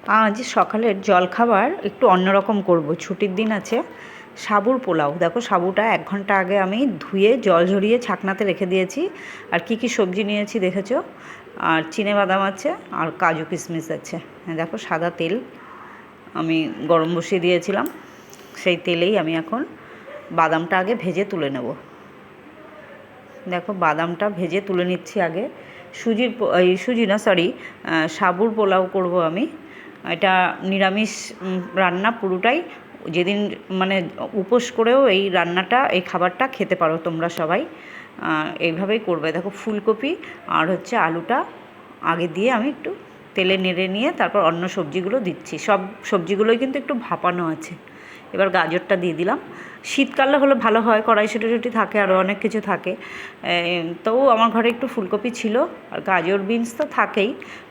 আজ সকালের জলখাবার একটু অন্যরকম করব, ছুটির দিন আছে। সাবুর পোলাও, দেখো সাবুটা 1 ঘন্টা আগে আমি ধুয়ে জল ঝরিয়ে ছাকনাতে রেখে দিয়েছি। আর কি কি সবজি নিয়েছি দেখেছো, আর চিনেবাদাম আছে আর কাজু কিশমিশ আছে। দেখো সাদা তেল আমি গরম বসিয়ে দিয়েছিলাম, সেই তেলেই আমি এখন বাদামটা আগে ভেজে তুলে নেব। দেখো বাদামটা ভেজে তুলে নিচ্ছি আগে। সুজি না, সরি, সাবুর পোলাও করব আমি। এটা নিরামিষ রান্না পুরোটাই। যেদিন মানে উপোস করেও এই রান্নাটা, এই খাবারটা খেতে পারো তোমরা সবাই। এইভাবেই করবে। দেখো ফুলকপি আর হচ্ছে আলুটা আগে দিয়ে আমি একটু তেলে নেড়ে নিয়ে তারপর অন্য সবজিগুলো দিচ্ছি। সব সবজিগুলোই কিন্তু একটু ভাপানো আছে। এবার গাজরটা দিয়ে দিলাম। শীতকালে হলে ভালো হয়, কড়াইশুঁটি থাকে, আরও অনেক কিছু থাকে। তবু আমার ঘরে একটু ফুলকপি ছিল, আর গাজর বিনস তো থাকেই,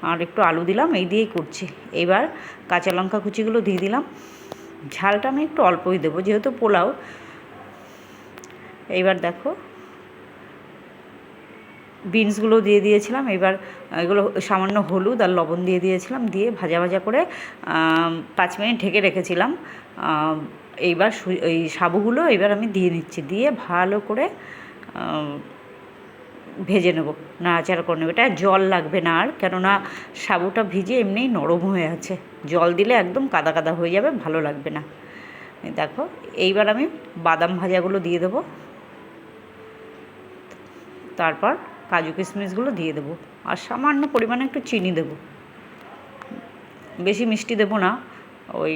আর একটু আলু দিলাম, এই দিয়েই করছি। এবার কাঁচা লঙ্কা কুচিগুলো দিয়ে দিলাম। ঝালটা আমি একটু অল্পই দেবো যেহেতু পোলাও। এইবার দেখো বিনসগুলো দিয়ে দিয়েছিলাম। এবার এগুলো সামান্য হলুদ আর লবণ দিয়ে দিয়েছিলাম, দিয়ে ভাজা ভাজা করে 5 মিনিট ঢেকে রেখেছিলাম। এইবার এই সাবুগুলো এবার আমি দিয়ে নিচ্ছি, দিয়ে ভালো করে ভেজে নেব, নাড়াচাড়া করে নেব। এটা জল লাগবে না আর, কেননা সাবুটা ভিজে এমনিই নরম হয়ে আছে। জল দিলে একদম কাদা কাদা হয়ে যাবে, ভালো লাগবে না। দেখো এইবার আমি বাদাম ভাজাগুলো দিয়ে দেবো, তারপর কাজু কিশমিশগুলো দিয়ে দেবো, আর সামান্য পরিমাণে একটু চিনি দেবো। বেশি মিষ্টি দেবো না, ওই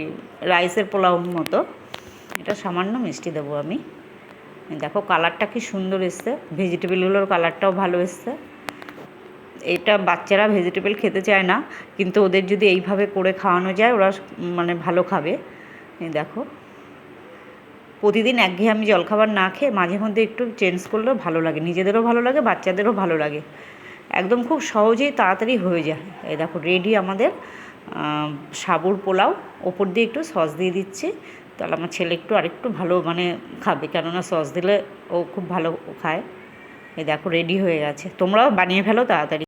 রাইসের পোলাও মতো। এটা সামান্য মিষ্টি দেবো আমি। দেখো কালারটা কি সুন্দর এসছে, ভেজিটেবলগুলোর কালারটাও ভালো এসছে। এটা বাচ্চারা ভেজিটেবল খেতে চায় না, কিন্তু ওদের যদি এইভাবে করে খাওয়ানো যায় ওরা মানে ভালো খাবে। দেখো প্রতিদিন একঘেয়েমি জলখাবার না খেয়ে মাঝে মধ্যে একটু চেঞ্জ করলেও ভালো লাগে, নিজেদেরও ভালো লাগে, বাচ্চাদেরও ভালো লাগে। একদম খুব সহজেই তাড়াতাড়ি হয়ে যায়। এই দেখো রেডি আমাদের সাবুর পোলাও। ওপর দিয়ে একটু সস দিয়ে দিচ্ছি, তাহলে আমার ছেলে একটু আরেকটু ভালো মানে খাবে, কেননা সস দিলে ও খুব ভালো খায়। এই দেখো রেডি হয়ে গেছে, তোমরাও বানিয়ে ফেলো তাড়াতাড়ি।